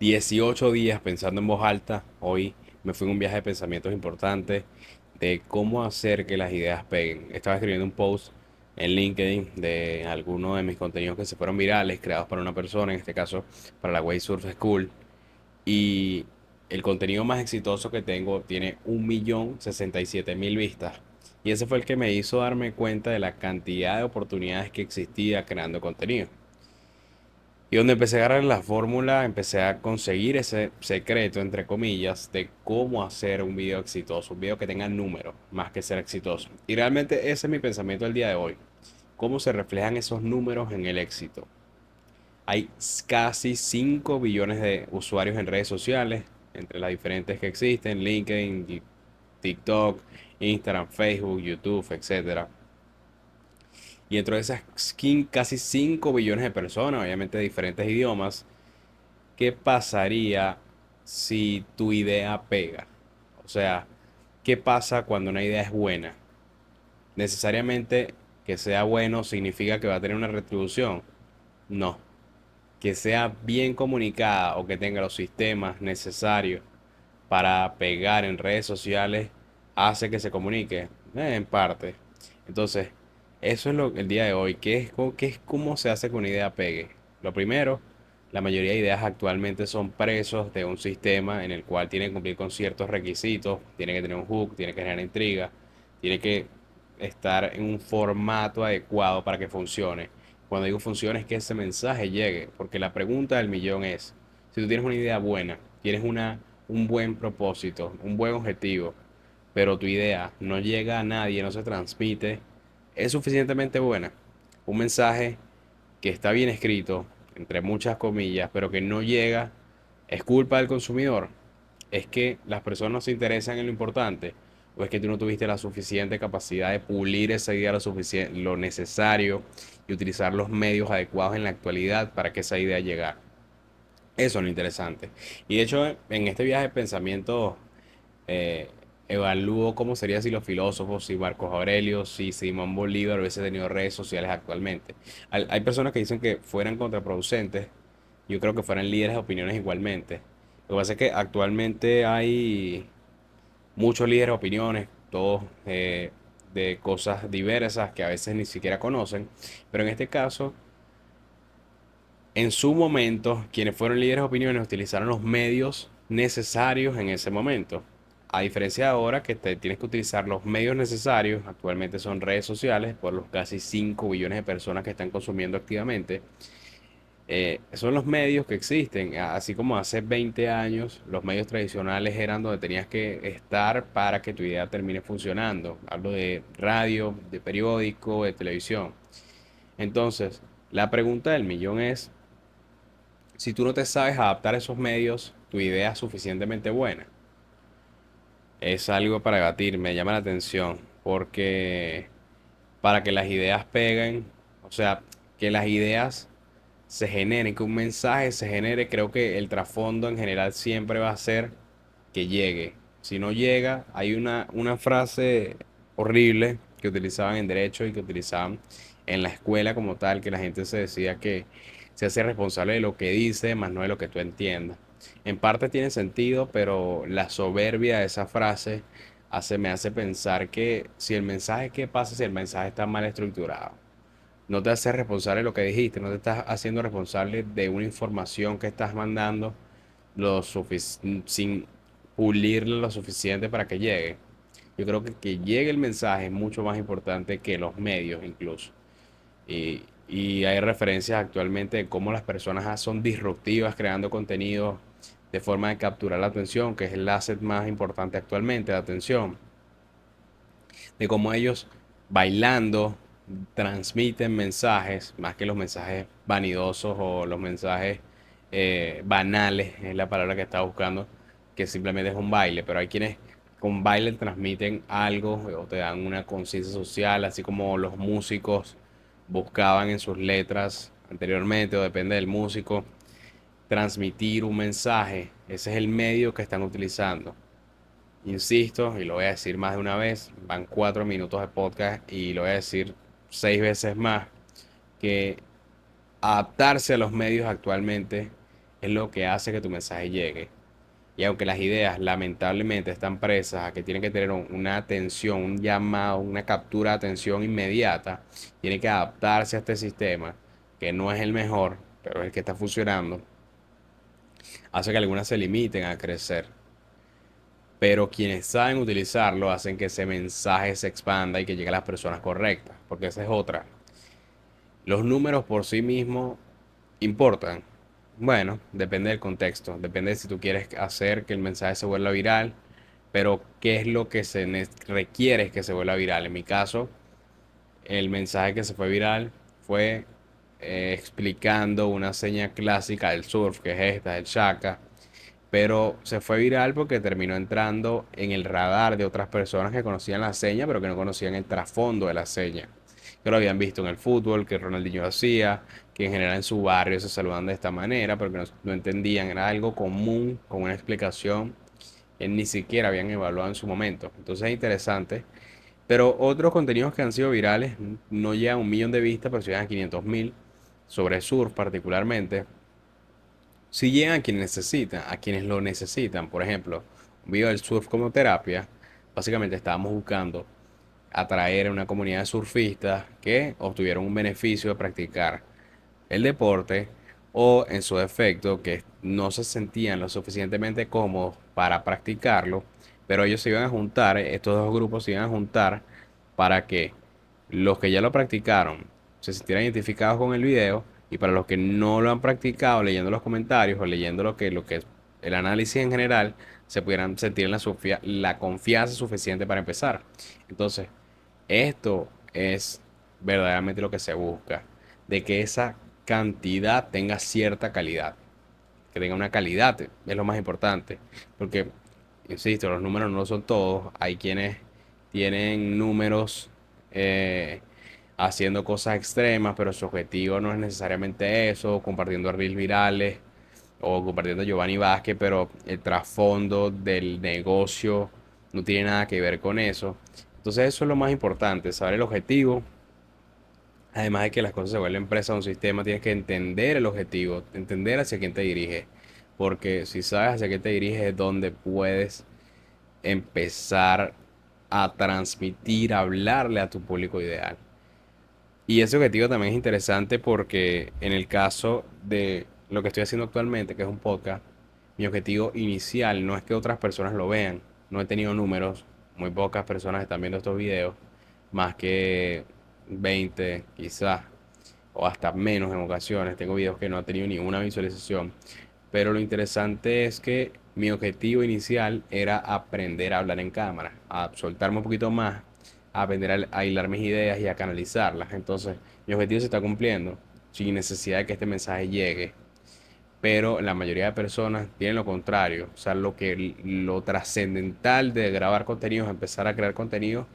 18 días pensando en voz alta. Hoy me fui en un viaje de pensamientos importantes de cómo hacer que las ideas peguen. Estaba escribiendo un post en LinkedIn de algunos de mis contenidos que se fueron virales, creados por una persona, en este caso para la Way Surf School. Y el contenido más exitoso que tengo tiene 1.067.000 vistas. Y ese fue el que me hizo darme cuenta de la cantidad de oportunidades que existía creando contenido. Y donde empecé a agarrar la fórmula, empecé a conseguir ese secreto, entre comillas, de cómo hacer un video exitoso, un video que tenga números, más que ser exitoso. Y realmente ese es mi pensamiento el día de hoy. ¿Cómo se reflejan esos números en el éxito? Hay casi 5 billones de usuarios en redes sociales, entre las diferentes que existen, LinkedIn, TikTok, Instagram, Facebook, YouTube, etcétera. Y dentro de esas casi 5 billones de personas, obviamente de diferentes idiomas, ¿qué pasaría si tu idea pega? O sea, ¿qué pasa cuando una idea es buena? ¿Necesariamente que sea bueno significa que va a tener una retribución? No. Que sea bien comunicada o que tenga los sistemas necesarios para pegar en redes sociales hace que se comunique, en parte. Entonces, eso es el día de hoy. ¿Qué es cómo se hace que una idea pegue? Lo primero, la mayoría de ideas actualmente son presos de un sistema en el cual tienen que cumplir con ciertos requisitos, tiene que tener un hook, tiene que generar intriga, tiene que estar en un formato adecuado para que funcione. Cuando digo funcione es que ese mensaje llegue, porque la pregunta del millón es, si tú tienes una idea buena, tienes un buen propósito, un buen objetivo, pero tu idea no llega a nadie, no se transmite, es suficientemente buena. Un mensaje que está bien escrito, entre muchas comillas, pero que no llega, es culpa del consumidor. Es que las personas no se interesan en lo importante, o es que tú no tuviste la suficiente capacidad de pulir esa idea lo necesario y utilizar los medios adecuados en la actualidad para que esa idea llegara. Eso es lo interesante. Y de hecho, en este viaje de pensamiento, eh, evalúo cómo sería si los filósofos, si Marcos Aurelio, si Simón Bolívar hubiese tenido redes sociales actualmente. Hay personas que dicen que fueran contraproducentes. Yo creo que fueran líderes de opiniones igualmente. Lo que pasa es que actualmente hay muchos líderes de opiniones, todos de cosas diversas que a veces ni siquiera conocen. Pero en este caso, en su momento, quienes fueron líderes de opiniones utilizaron los medios necesarios en ese momento. A diferencia de ahora que tienes que utilizar los medios necesarios, actualmente son redes sociales, por los casi 5 billones de personas que están consumiendo activamente. Son los medios que existen, así como hace 20 años los medios tradicionales eran donde tenías que estar para que tu idea termine funcionando. Hablo de radio, de periódico, de televisión. Entonces, la pregunta del millón es, si tú no te sabes adaptar a esos medios, tu idea es suficientemente buena. Es algo para debatir, me llama la atención, porque para que las ideas peguen, o sea, que las ideas se generen, que un mensaje se genere, creo que el trasfondo en general siempre va a ser que llegue. Si no llega, hay una frase horrible que utilizaban en derecho y que utilizaban en la escuela como tal, que la gente se decía que se hace responsable de lo que dice, más no de lo que tú entiendas. En parte tiene sentido, pero la soberbia de esa frase me hace pensar que si el mensaje, ¿qué pasa si el mensaje está mal estructurado? No te haces responsable de lo que dijiste, no te estás haciendo responsable de una información que estás mandando sin pulirla lo suficiente para que llegue. Yo creo que llegue el mensaje es mucho más importante que los medios incluso. Y hay referencias actualmente de cómo las personas son disruptivas creando contenido de forma de capturar la atención, que es el asset más importante actualmente, la atención. De cómo ellos bailando transmiten mensajes, más que los mensajes vanidosos o los mensajes banales, es la palabra que estaba buscando, que simplemente es un baile, pero hay quienes con baile transmiten algo o te dan una conciencia social, así como los músicos buscaban en sus letras anteriormente, o depende del músico, transmitir un mensaje. Ese es el medio que están utilizando. Insisto, y lo voy a decir más de una vez, van 4 minutos de podcast y lo voy a decir 6 veces más, que adaptarse a los medios actualmente es lo que hace que tu mensaje llegue. Y aunque las ideas lamentablemente están presas a que tienen que tener una atención, un llamado, una captura de atención inmediata, tienen que adaptarse a este sistema, que no es el mejor, pero es el que está funcionando, hace que algunas se limiten a crecer. Pero quienes saben utilizarlo hacen que ese mensaje se expanda y que llegue a las personas correctas, porque esa es otra. Los números por sí mismos importan. Bueno, depende del contexto, depende de si tú quieres hacer que el mensaje se vuelva viral, pero qué es lo que requiere que se vuelva viral. En mi caso, el mensaje que se fue viral fue explicando una seña clásica del surf, que es esta, el shaka, pero se fue viral porque terminó entrando en el radar de otras personas que conocían la seña, pero que no conocían el trasfondo de la seña. Que lo habían visto en el fútbol, que Ronaldinho hacía, que en general en su barrio se saludan de esta manera, pero que no entendían, era algo común, con una explicación que ni siquiera habían evaluado en su momento. Entonces es interesante. Pero otros contenidos que han sido virales no llegan a 1 millón de vistas, pero sí llegan a 500.000, sobre surf particularmente. Si llegan a quienes necesitan, a quienes lo necesitan, por ejemplo, un video del surf como terapia, básicamente estábamos buscando atraer a una comunidad de surfistas que obtuvieron un beneficio de practicar el deporte o en su defecto que no se sentían lo suficientemente cómodos para practicarlo, pero ellos se iban a juntar, estos dos grupos se iban a juntar para que los que ya lo practicaron se sintieran identificados con el video y para los que no lo han practicado, leyendo los comentarios o leyendo lo que es el análisis en general, se pudieran sentir la confianza suficiente para empezar. Entonces, esto es verdaderamente lo que se busca, de que esa cantidad tenga cierta calidad, que tenga una calidad, es lo más importante, porque, insisto, los números no son todos, hay quienes tienen números eh, haciendo cosas extremas, pero su objetivo no es necesariamente eso, compartiendo reels virales o compartiendo Giovanni Vázquez, pero el trasfondo del negocio no tiene nada que ver con eso. Entonces eso es lo más importante, saber el objetivo. Además de que las cosas se vuelven empresa o un sistema, tienes que entender el objetivo, entender hacia quién te dirige. Porque si sabes hacia qué te diriges es donde puedes empezar a transmitir, a hablarle a tu público ideal. Y ese objetivo también es interesante porque en el caso de lo que estoy haciendo actualmente, que es un podcast, mi objetivo inicial no es que otras personas lo vean. No he tenido números, muy pocas personas están viendo estos videos, más que 20 quizás, o hasta menos en ocasiones. Tengo videos que no han tenido ni una visualización. Pero lo interesante es que mi objetivo inicial era aprender a hablar en cámara, a soltarme un poquito más, a aprender a hilar mis ideas y a canalizarlas. Entonces, mi objetivo se está cumpliendo sin necesidad de que este mensaje llegue. Pero la mayoría de personas tienen lo contrario. O sea, lo trascendental de grabar contenidos, empezar a crear contenidos,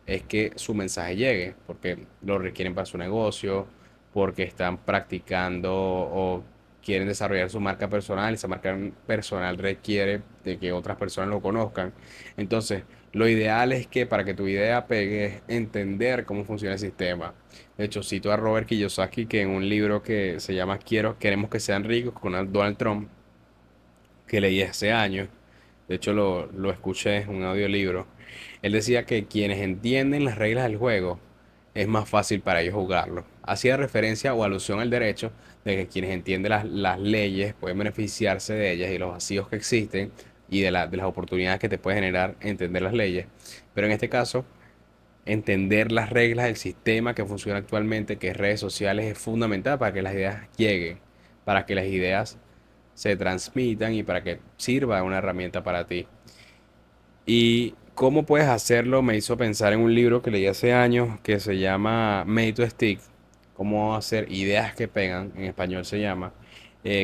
es que su mensaje llegue, porque lo requieren para su negocio, porque están practicando o quieren desarrollar su marca personal y esa marca personal requiere de que otras personas lo conozcan. Entonces, lo ideal es que para que tu idea pegue, es entender cómo funciona el sistema. De hecho, cito a Robert Kiyosaki que en un libro que se llama Queremos que sean ricos con Donald Trump, que leí hace años, de hecho lo escuché en un audiolibro, él decía que quienes entienden las reglas del juego es más fácil para ellos jugarlo. Hacía referencia o alusión al derecho de que quienes entienden las leyes pueden beneficiarse de ellas y los vacíos que existen y de las oportunidades que te puede generar entender las leyes. Pero en este caso, entender las reglas del sistema que funciona actualmente, que es redes sociales, es fundamental para que las ideas lleguen, para que las ideas se transmitan y para que sirva una herramienta para ti. Y cómo puedes hacerlo me hizo pensar en un libro que leí hace años que se llama Made to Stick, cómo hacer ideas que pegan, en español se llama,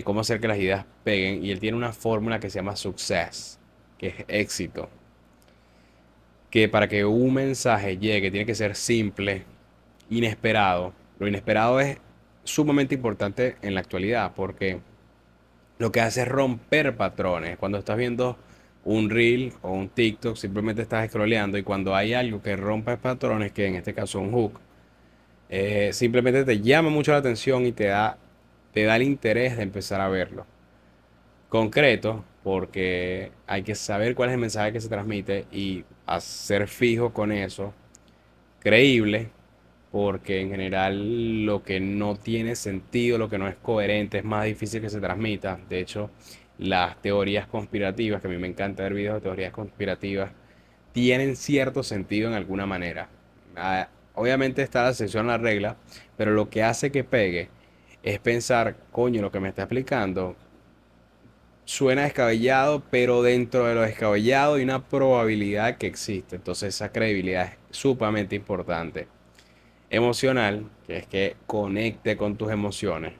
cómo hacer que las ideas peguen. Y él tiene una fórmula que se llama success, que es éxito, que para que un mensaje llegue tiene que ser simple, inesperado. Lo inesperado es sumamente importante en la actualidad porque lo que hace es romper patrones. Cuando estás viendo un reel o un TikTok, simplemente estás scrolleando y cuando hay algo que rompe patrones, que en este caso es un hook, simplemente te llama mucho la atención y te da el interés de empezar a verlo. concreto, porque hay que saber cuál es el mensaje que se transmite y hacer fijo con eso, creíble, porque en general lo que no tiene sentido, lo que no es coherente, es más difícil que se transmita. De hecho, las teorías conspirativas, que a mí me encanta ver videos de teorías conspirativas, tienen cierto sentido en alguna manera. Obviamente está la excepción a la regla, pero lo que hace que pegue es pensar, coño, lo que me está explicando suena descabellado, pero dentro de lo descabellado hay una probabilidad que existe. Entonces esa credibilidad es sumamente importante. Emocional, que es que conecte con tus emociones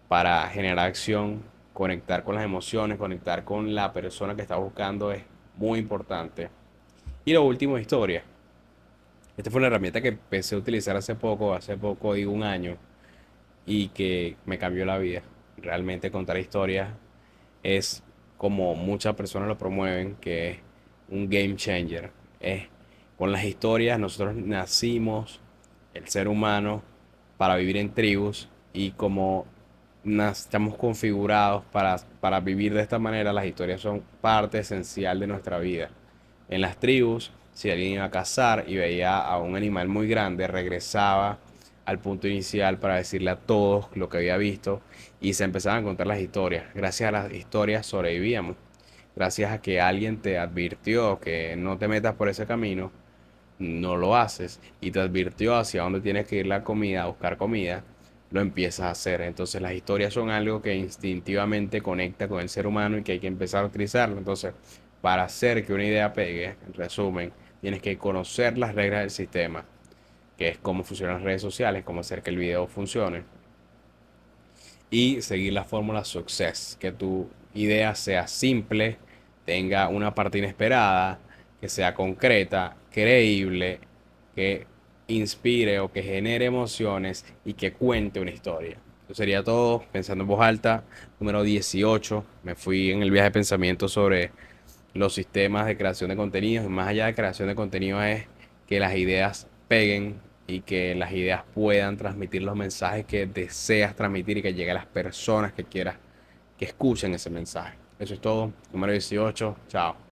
para generar acción, conectar con las emociones, conectar con la persona que está buscando es muy importante. Y lo último, historia. Esta fue una herramienta que empecé a utilizar hace poco digo un año, y que me cambió la vida. Realmente contar historias es como muchas personas lo promueven, que es un game changer. Es, con las historias nosotros nacimos, el ser humano, para vivir en tribus, y como estamos configurados para vivir de esta manera, las historias son parte esencial de nuestra vida. En las tribus, si alguien iba a cazar y veía a un animal muy grande, regresaba al punto inicial para decirle a todos lo que había visto, y se empezaban a contar las historias. Gracias a las historias sobrevivíamos. Gracias a que alguien te advirtió que no te metas por ese camino, no lo haces, y te advirtió hacia dónde tienes que ir la comida, a buscar comida, lo empiezas a hacer. Entonces las historias son algo que instintivamente conecta con el ser humano y que hay que empezar a utilizarlo. Entonces, para hacer que una idea pegue, en resumen, tienes que conocer las reglas del sistema, que es cómo funcionan las redes sociales, cómo hacer que el video funcione, y seguir la fórmula Success, que tu idea sea simple, tenga una parte inesperada, que sea concreta, creíble, que inspire o que genere emociones y que cuente una historia. Eso sería todo, pensando en voz alta, número 18. Me fui en el viaje de pensamiento sobre los sistemas de creación de contenidos. Y más allá de creación de contenido es que las ideas peguen y que las ideas puedan transmitir los mensajes que deseas transmitir y que llegue a las personas que quieras que escuchen ese mensaje. Eso es todo. Número 18. Chao.